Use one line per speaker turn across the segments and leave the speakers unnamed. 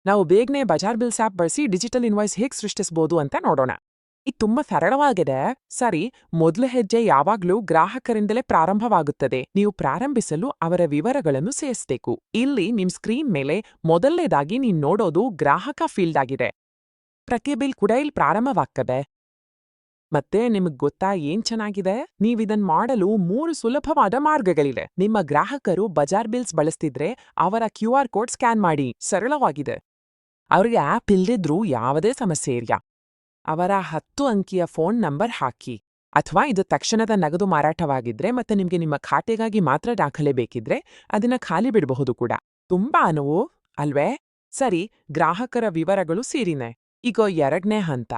ನಾವು ಬೇಗನೆ Bazaar bills app ಬಳಸಿ ಡಿಜಿಟಲ್ ಇನ್ವಾಯ್ಸ್ ಹೇಗೆ ಸೃಷ್ಟಿಸಬಹುದು ಅಂತ ನೋಡೋಣ. ಇದು ತುಂಬಾ ಸರಳವಾಗಿದೆ. ಸರಿ, ಮೊದಲ ಹೆಜ್ಜೆ ಯಾವಾಗ್ಲೂ ಗ್ರಾಹಕರಿಂದಲೇ ಪ್ರಾರಂಭವಾಗುತ್ತದೆ. ನೀವು ಪ್ರಾರಂಭಿಸಲು ಅವರ ವಿವರಗಳನ್ನು ಸೇರಿಸಬೇಕು. ಇಲ್ಲಿ ನಿಮ್ ಸ್ಕ್ರೀನ್ ಮೇಲೆ ಮೊದಲನೇದಾಗಿ ನೀವು ನೋಡೋದು ಗ್ರಾಹಕ ಫೀಲ್ಡ್ ಆಗಿದೆ. ಪ್ರತಿ ಬಿಲ್ ಕೂಡ ಇಲ್ಲಿ ಪ್ರಾರಂಭವಾಗ್ತದೆ. ಮತ್ತೆ ನಿಮಗ್ ಗೊತ್ತಾ ಏನ್ ಚೆನ್ನಾಗಿದೆ? ನೀವಿದನ್ ಮಾಡಲು 3 ಸುಲಭವಾದ ಮಾರ್ಗಗಳಿವೆ. ನಿಮ್ಮ ಗ್ರಾಹಕರು ಬಜಾರ್ ಬಿಲ್ಸ್ ಬಳಸ್ತಿದ್ರೆ ಅವರ QR ಕೋಡ್ ಸ್ಕ್ಯಾನ್ ಮಾಡಿ. ಸರಳವಾಗಿದೆ. ಅವ್ರಿಗೆ ಆಪ್ ಇಲ್ದಿದ್ರೂ ಯಾವುದೇ ಸಮಸ್ಯೆ ಇಲ್ಲ. ಅವರ 10 ಅಂಕಿಯ ಫೋನ್ ನಂಬರ್ ಹಾಕಿ. ಅಥವಾ ಇದು ತಕ್ಷಣದ ನಗದು ಮಾರಾಟವಾಗಿದ್ರೆ ಮತ್ತೆ ನಿಮ್ಗೆ ನಿಮ್ಮ ಖಾತೆಗಾಗಿ ಮಾತ್ರ ದಾಖಲೆ ಬೇಕಿದ್ರೆ ಅದನ್ನ ಖಾಲಿ ಬಿಡಬಹುದು ಕೂಡ. ತುಂಬಾ ಅನುವು ಅಲ್ವೇ? ಸರಿ, ಗ್ರಾಹಕರ ವಿವರಗಳು ಸೇರಿನೆ. ಈಗ ಎರಡನೇ ಹಂತ,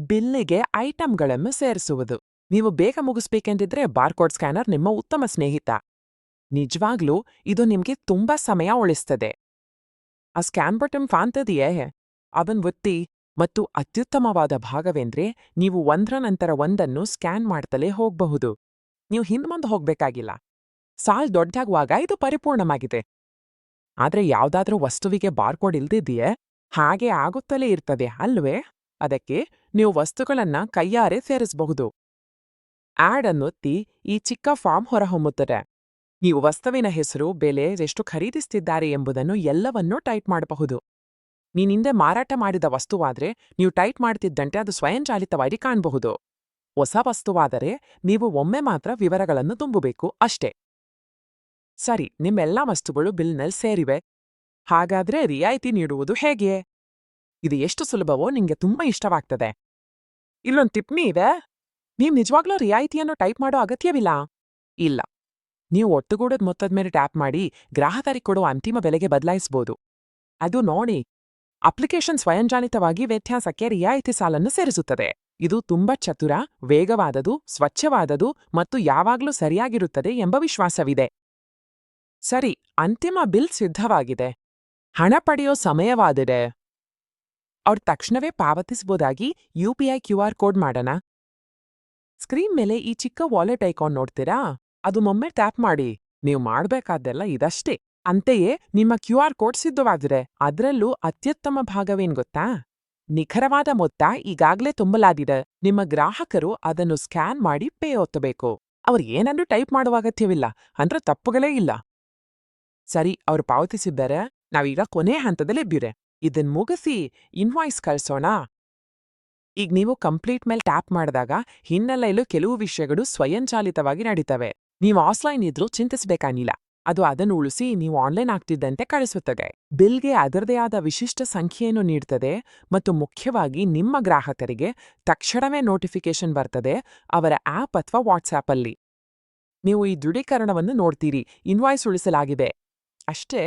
ಬಿಲ್ಲಿಗೆ ಐಟಂಗಳನ್ನು ಸೇರಿಸುವುದು. ನೀವು ಬೇಗ ಮುಗಿಸ್ಬೇಕೆಂದಿದ್ರೆ ಬಾರ್ಕೋಡ್ ಸ್ಕ್ಯಾನರ್ ನಿಮ್ಮ ಉತ್ತಮ ಸ್ನೇಹಿತ. ನಿಜವಾಗ್ಲೂ ಇದು ನಿಮ್ಗೆ ತುಂಬಾ ಸಮಯ ಉಳಿಸ್ತದೆ. ಆ ಸ್ಕ್ಯಾನ್ ಬಟನ್ ಕಾಣ್ತದೆಯೇ? ಅದನ್ ಒತ್ತಿ. ಮತ್ತು ಅತ್ಯುತ್ತಮವಾದ ಭಾಗವೆಂದ್ರೆ ನೀವು ಒಂದ್ರ ನಂತರ ಒಂದನ್ನು ಸ್ಕ್ಯಾನ್ ಮಾಡ್ತಲೇ ಹೋಗಬಹುದು. ನೀವು ಹಿಂದ್ಮುಂದ್ ಹೋಗ್ಬೇಕಾಗಿಲ್ಲ. ಸಾಲ್ ದೊಡ್ಡಾಗುವಾಗ ಇದು ಪರಿಪೂರ್ಣವಾಗಿದೆ. ಆದ್ರೆ ಯಾವ್ದಾದ್ರೂ ವಸ್ತುವಿಗೆ ಬಾರ್ಕೋಡ್ ಇಲ್ದಿದೆಯೇ? ಹಾಗೆ ಆಗುತ್ತಲೇ ಇರ್ತದೆ ಅಲ್ವೇ? ಅದಕ್ಕೆ ನೀವು ವಸ್ತುಗಳನ್ನ ಕೈಯಾರೆ ಸೇರಿಸಬಹುದು. ಆಡ್ ಅನ್ನೊತ್ತಿ ಈ ಚಿಕ್ಕ ಫಾರ್ಮ್ ಹೊರಹೊಮ್ಮುತ್ತದೆ. ನೀವು ವಸ್ತುವಿನ ಹೆಸರು, ಬೆಲೆ, ಎಷ್ಟು ಖರೀದಿಸ್ತಿದ್ದಾರೆ ಎಂಬುದನ್ನು ಎಲ್ಲವನ್ನೂ ಟೈಪ್ ಮಾಡಬಹುದು. ನೀನಿಂದೆ ಮಾರಾಟ ಮಾಡಿದ ವಸ್ತುವಾದ್ರೆ ನೀವು ಟೈಪ್ ಮಾಡ್ತಿದ್ದಂತೆ ಅದು ಸ್ವಯಂಚಾಲಿತವಾಗಿ ಕಾಣಬಹುದು. ಹೊಸ ವಸ್ತುವಾದರೆ ನೀವು ಒಮ್ಮೆ ಮಾತ್ರ ವಿವರಗಳನ್ನು ತುಂಬಬೇಕು ಅಷ್ಟೇ. ಸರಿ, ನಿಮ್ಮೆಲ್ಲಾ ವಸ್ತುಗಳು ಬಿಲ್ನಲ್ಲಿ ಸೇರಿವೆ. ಹಾಗಾದ್ರೆ ರಿಯಾಯಿತಿ ನೀಡುವುದು ಹೇಗೆ? ಇದು ಎಷ್ಟು ಸುಲಭವೋ ನಿಂಗೆ ತುಂಬಾ ಇಷ್ಟವಾಗ್ತದೆ. ಇಲ್ಲೊಂದು ಟಿಪ್ಪಣಿ ಇದೆ. ನೀವು ನಿಜವಾಗ್ಲೂ ರಿಯಾಯಿತಿಯನ್ನು ಟೈಪ್ ಮಾಡೋ ಅಗತ್ಯವಿಲ್ಲ. ಇಲ್ಲ, ನೀವು ಒಟ್ಟುಗೂಡದ ಮೊತ್ತದ ಮೇಲೆ ಟ್ಯಾಪ್ ಮಾಡಿ ಗ್ರಾಹಕರಿಗೆ ಕೊಡೋ ಅಂತಿಮ ಬೆಲೆಗೆ ಬದಲಾಯಿಸಬಹುದು. ಅದು ನೋಡಿ, ಅಪ್ಲಿಕೇಶನ್ ಸ್ವಯಂಚಾಲಿತವಾಗಿ ವ್ಯತ್ಯಾಸಕ್ಕೆ ರಿಯಾಯಿತಿ ಸಾಲನ್ನು ಸೇರಿಸುತ್ತದೆ. ಇದು ತುಂಬಾ ಚತುರ, ವೇಗವಾದದು, ಸ್ವಚ್ಛವಾದದು ಮತ್ತು ಯಾವಾಗ್ಲೂ ಸರಿಯಾಗಿರುತ್ತದೆ ಎಂಬ ವಿಶ್ವಾಸವಿದೆ. ಸರಿ, ಅಂತಿಮ ಬಿಲ್ ಸಿದ್ಧವಾಗಿದೆ. ಹಣ ಪಡೆಯೋ ಸಮಯವಾಗಿದೆ. ಅವ್ರು ತಕ್ಷಣವೇ ಪಾವತಿಸಬಹುದಾಗಿ UPI QR ಕೋಡ್ ಮಾಡೋಣ. ಸ್ಕ್ರೀನ್ ಮೇಲೆ ಈ ಚಿಕ್ಕ ವಾಲೆಟ್ ಐಕಾನ್ ನೋಡ್ತೀರಾ? ಅದು ಒಮ್ಮೆ ಟ್ಯಾಪ್ ಮಾಡಿ. ನೀವು ಮಾಡ್ಬೇಕಾದ್ದೆಲ್ಲ ಇದಷ್ಟೇ. ಅಂತೆಯೇ ನಿಮ್ಮ QR ಕೋಡ್ ಸಿದ್ಧವಾಗಿದೆ. ಅದರಲ್ಲೂ ಅತ್ಯುತ್ತಮ ಭಾಗವೇನ್ ಗೊತ್ತಾ? ನಿಖರವಾದ ಮೊತ್ತ ಈಗಾಗಲೇ ತುಂಬಲಾಗಿದೆ. ನಿಮ್ಮ ಗ್ರಾಹಕರು ಅದನ್ನು ಸ್ಕ್ಯಾನ್ ಮಾಡಿ ಪೇ ಒತ್ತಬೇಕು. ಅವ್ರು ಏನನ್ನೂ ಟೈಪ್ ಮಾಡುವ ಅಗತ್ಯವಿಲ್ಲ. ಅಂದ್ರೆ ತಪ್ಪುಗಳೇ ಇಲ್ಲ. ಸರಿ, ಅವ್ರು ಪಾವತಿಸಿದ್ದಾರೆ. ನಾವೀಗ ಕೊನೆ ಹಂತದಲ್ಲಿದ್ದೀವಿ. ಇದನ್ ಮುಗಿಸಿ ಇನ್ವಾಯ್ಸ್ ಕಳ್ಸೋಣ. ಈಗ ನೀವು ಕಂಪ್ಲೀಟ್ ಮೇಲೆ ಟ್ಯಾಪ್ ಮಾಡಿದಾಗ ಹಿನ್ನೆಲೆಯಲ್ಲೂ ಕೆಲವು ವಿಷಯಗಳು ಸ್ವಯಂಚಾಲಿತವಾಗಿ ನಡೀತವೆ. ನೀವು ಆಫ್ಲೈನ್ ಇದ್ರೂ ಚಿಂತಿಸಬೇಕಾಗಿಲ್ಲ. ಅದು ಅದನ್ನು ಉಳಿಸಿ ನೀವು ಆನ್ಲೈನ್ ಆಗ್ತಿದ್ದಂತೆ ಕಳಿಸುತ್ತದೆ. ಬಿಲ್ಗೆ ಅದರದೇ ಆದ ವಿಶಿಷ್ಟ ಸಂಖ್ಯೆಯನ್ನು ನೀಡ್ತದೆ ಮತ್ತು ಮುಖ್ಯವಾಗಿ ನಿಮ್ಮ ಗ್ರಾಹಕರಿಗೆ ತಕ್ಷಣವೇ ನೋಟಿಫಿಕೇಶನ್ ಬರ್ತದೆ ಅವರ ಆಪ್ ಅಥವಾ ವಾಟ್ಸ್ಆಪ್ ಅಲ್ಲಿ. ನೀವು ಈ ದೃಢೀಕರಣವನ್ನು ನೋಡ್ತೀರಿ. ಇನ್ವಾಯ್ಸ್ ಉಳಿಸಲಾಗಿದೆ. ಅಷ್ಟೇ,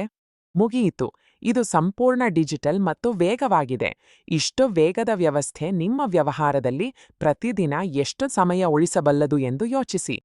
ಮುಗಿಯಿತು. ಇದು ಸಂಪೂರ್ಣ ಡಿಜಿಟಲ್ ಮತ್ತು ವೇಗವಾಗಿದೆ. ಇಷ್ಟು ವೇಗದ ವ್ಯವಸ್ಥೆ ನಿಮ್ಮ ವ್ಯವಹಾರದಲ್ಲಿ ಪ್ರತಿದಿನ ಎಷ್ಟು ಸಮಯ ಉಳಿಸಬಲ್ಲದು ಎಂದು ಯೋಚಿಸಿ.